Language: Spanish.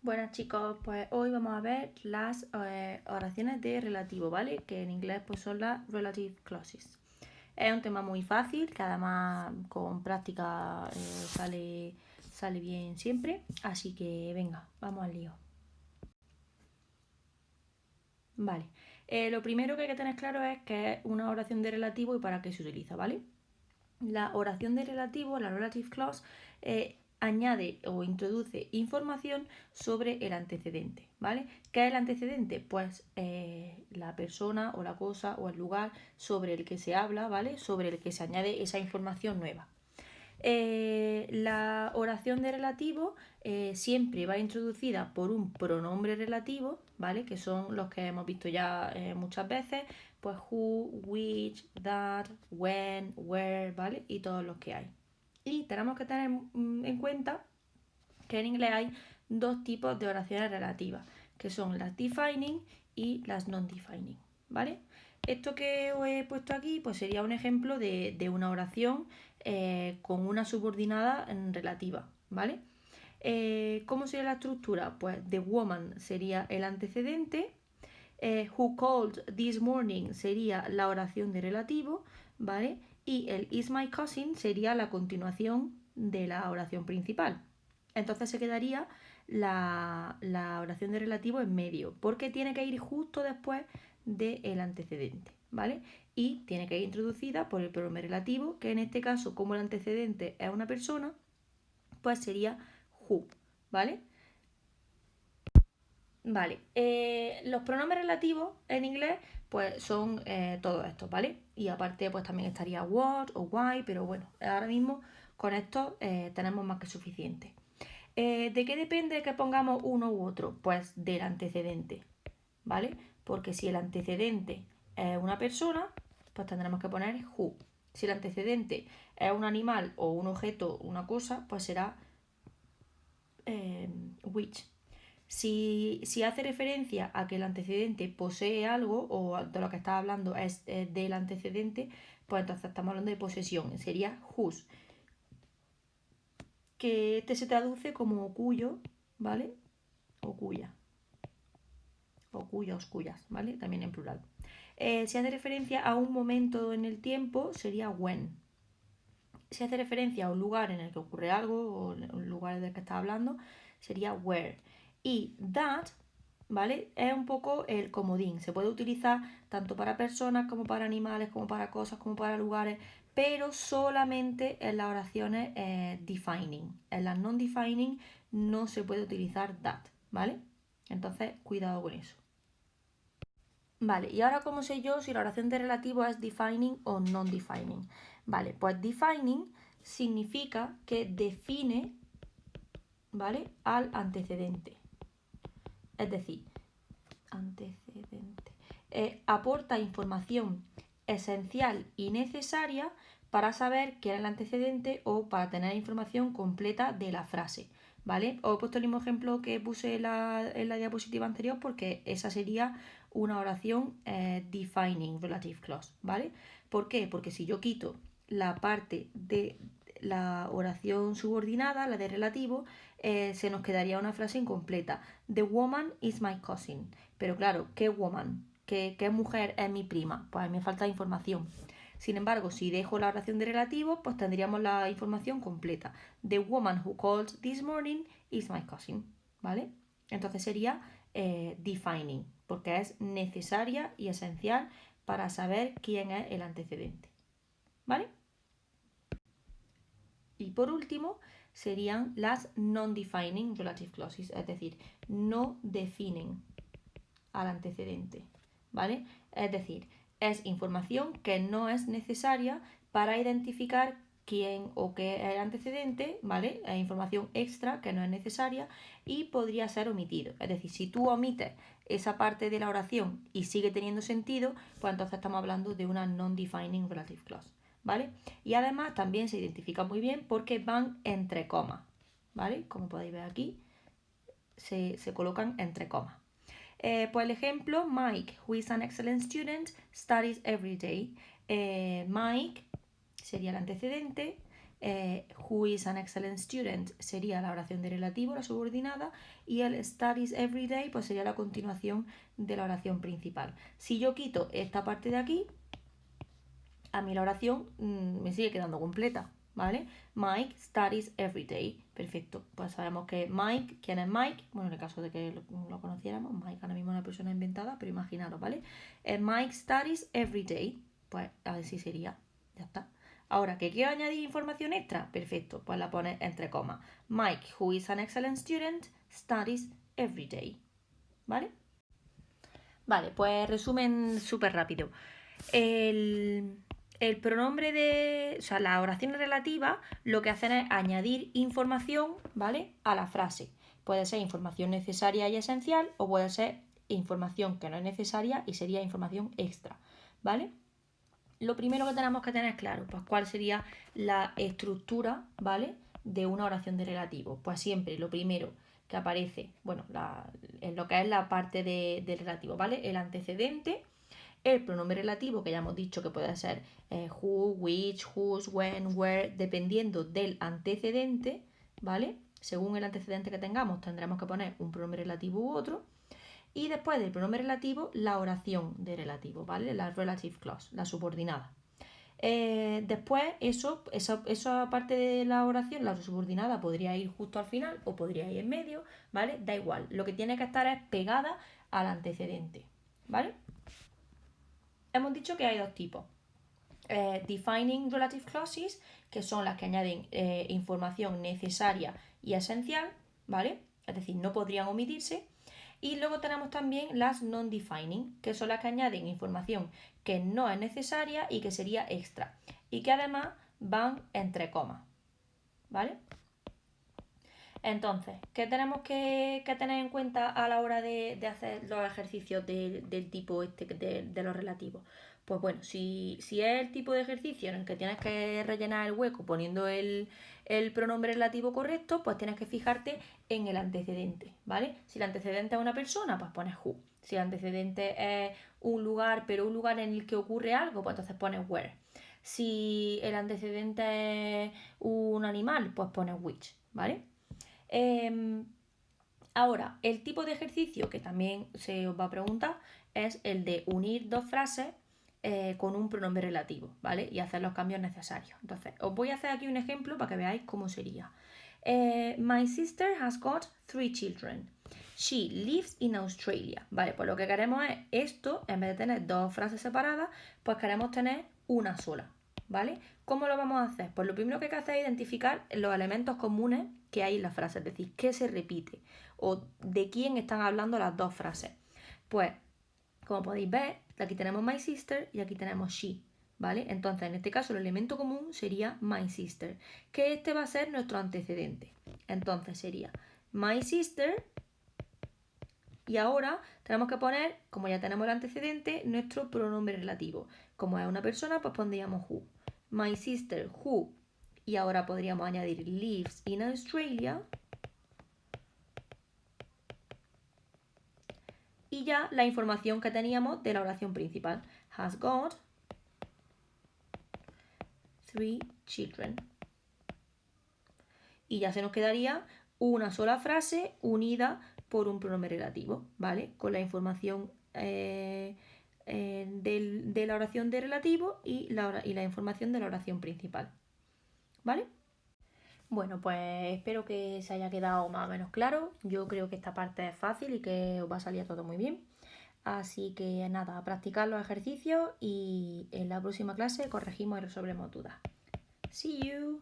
Buenas chicos, pues hoy vamos a ver las oraciones de relativo, ¿vale? Que en inglés pues son las relative clauses. Es un tema muy fácil, que además con práctica sale bien siempre, así que venga, vamos al lío. Vale, lo primero que hay que tener claro es que es una oración de relativo y para qué se utiliza, ¿vale? La oración de relativo, la relative clause, añade o introduce información sobre el antecedente, ¿vale? ¿Qué es el antecedente? Pues la persona o la cosa o el lugar sobre el que se habla, ¿vale? Sobre el que se añade esa información nueva. La oración de relativo siempre va introducida por un pronombre relativo, ¿vale? Que son los que hemos visto ya muchas veces, pues who, which, that, when, where, ¿vale? Y todos los que hay. Y tenemos que tener en cuenta que en inglés hay dos tipos de oraciones relativas, que son las defining y las non-defining, ¿vale? Esto que os he puesto aquí pues sería un ejemplo de una oración con una subordinada relativa, ¿vale? ¿Cómo sería la estructura? Pues the woman sería el antecedente, who called this morning sería la oración de relativo, ¿vale? Y el is my cousin sería la continuación de la oración principal. Entonces se quedaría la oración de relativo en medio, porque tiene que ir justo después del antecedente, ¿vale? Y tiene que ir introducida por el pronombre relativo, que en este caso, como el antecedente es una persona, pues sería who, ¿vale? Vale, los pronombres relativos en inglés pues son todos estos, ¿vale? Y aparte pues también estaría what o why, pero bueno, ahora mismo con esto tenemos más que suficiente. ¿De qué depende que pongamos uno u otro? Pues del antecedente, ¿vale? Porque si el antecedente es una persona, pues tendremos que poner who. Si el antecedente es un animal o un objeto, una cosa, pues será which. Si hace referencia a que el antecedente posee algo o de lo que está hablando es del antecedente, pues entonces estamos hablando de posesión, sería whose, que este se traduce como cuyo, ¿vale? O cuya, o cuyos, cuyas, ¿vale? También en plural. Si hace referencia a un momento en el tiempo, sería when. Si hace referencia a un lugar en el que ocurre algo o un lugar del que está hablando, sería where. Y that, ¿vale? Es un poco el comodín. Se puede utilizar tanto para personas como para animales, como para cosas, como para lugares, pero solamente en las oraciones defining. En las non-defining no se puede utilizar that, ¿vale? Entonces, cuidado con eso. Vale, y ahora cómo sé yo si la oración de relativo es defining o non-defining. Vale, pues defining significa que define, ¿vale? Al antecedente. Es decir, antecedente. Aporta información esencial y necesaria para saber quién es el antecedente o para tener información completa de la frase. ¿Vale? Os he puesto el mismo ejemplo que puse en la diapositiva anterior porque esa sería una oración defining relative clause, ¿vale? ¿Por qué? Porque si yo quito la parte de la oración subordinada, la de relativo, se nos quedaría una frase incompleta. The woman is my cousin. Pero claro, ¿qué woman? ¿Qué mujer es mi prima? Pues a mí me falta información. Sin embargo, si dejo la oración de relativo, pues tendríamos la información completa. The woman who called this morning is my cousin. ¿Vale? Entonces sería defining, porque es necesaria y esencial para saber quién es el antecedente. ¿Vale? Y por último, serían las non-defining relative clauses, es decir, no definen al antecedente, ¿vale? Es decir, es información que no es necesaria para identificar quién o qué es el antecedente, ¿vale? Es información extra que no es necesaria y podría ser omitido. Es decir, si tú omites esa parte de la oración y sigue teniendo sentido, pues entonces estamos hablando de una non-defining relative clause, ¿vale? Y además también se identifica muy bien porque van entre comas, ¿vale? Como podéis ver aquí, se colocan entre comas. Por el ejemplo, Mike, who is an excellent student, studies every day. Mike sería el antecedente, Who is an excellent student sería la oración de relativo, la subordinada, y el studies every day pues sería la continuación de la oración principal. Si yo quito esta parte de aquí, a mí la oración me sigue quedando completa, ¿vale? Mike studies every day. Perfecto. Pues sabemos que Mike, ¿quién es Mike? Bueno, en el caso de que lo conociéramos, Mike ahora mismo es una persona inventada, pero imaginaros, ¿vale? Mike studies every day. Pues así sería. Ya está. Ahora, ¿que quiero añadir información extra? Perfecto, pues la pones entre comas. Mike, who is an excellent student, studies every day. ¿Vale? Vale, pues resumen súper rápido. El pronombre de... O sea, las oraciones relativas lo que hacen es añadir información, ¿vale?, a la frase. Puede ser información necesaria y esencial o puede ser información que no es necesaria y sería información extra, ¿vale? Lo primero que tenemos que tener claro, pues cuál sería la estructura, ¿vale?, de una oración de relativo. Pues siempre lo primero que aparece, bueno, en lo que es la parte del relativo, ¿vale? El antecedente, el pronombre relativo, que ya hemos dicho que puede ser who, which, whose, when, where, dependiendo del antecedente, ¿vale? Según el antecedente que tengamos, tendremos que poner un pronombre relativo u otro. Y después del pronombre relativo, la oración de relativo, ¿vale? La relative clause, la subordinada. Después, esa parte de la oración, la subordinada, podría ir justo al final o podría ir en medio, ¿vale? Da igual. Lo que tiene que estar es pegada al antecedente, ¿vale? Hemos dicho que hay dos tipos. Defining relative clauses, que son las que añaden información necesaria y esencial, ¿vale? Es decir, no podrían omitirse. Y luego tenemos también las non-defining, que son las que añaden información que no es necesaria y que sería extra. Y que además van entre comas, ¿vale? Entonces, ¿qué tenemos que tener en cuenta a la hora de hacer los ejercicios del tipo este de los relativos? Pues bueno, si es el tipo de ejercicio en el que tienes que rellenar el hueco poniendo el pronombre relativo correcto, pues tienes que fijarte en el antecedente, ¿vale? Si el antecedente es una persona, pues pones who. Si el antecedente es un lugar, pero un lugar en el que ocurre algo, pues entonces pones where. Si el antecedente es un animal, pues pones which, ¿vale? Ahora, el tipo de ejercicio que también se os va a preguntar es el de unir dos frases con un pronombre relativo, ¿vale? Y hacer los cambios necesarios. Entonces, os voy a hacer aquí un ejemplo para que veáis cómo sería. My sister has got 3 children. She lives in Australia. Vale, pues lo que queremos es esto, en vez de tener dos frases separadas, pues queremos tener una sola, ¿vale? ¿Cómo lo vamos a hacer? Pues lo primero que hay que hacer es identificar los elementos comunes que hay en la frase, es decir, qué se repite o de quién están hablando las dos frases. Pues, como podéis ver, aquí tenemos my sister y aquí tenemos she, ¿vale? Entonces, en este caso, el elemento común sería my sister, que este va a ser nuestro antecedente. Entonces, sería my sister y ahora tenemos que poner, como ya tenemos el antecedente, nuestro pronombre relativo. Como es una persona, pues pondríamos who. My sister who, y ahora podríamos añadir lives in Australia. Y ya la información que teníamos de la oración principal. Has got 3 children. Y ya se nos quedaría una sola frase unida por un pronombre relativo, ¿vale? Con la información de la oración de relativo y la información de la oración principal, ¿vale? Bueno, pues espero que se haya quedado más o menos claro. Yo creo que esta parte es fácil y que os va a salir todo muy bien. Así que nada, a practicar los ejercicios y en la próxima clase corregimos y resolvemos dudas. See you!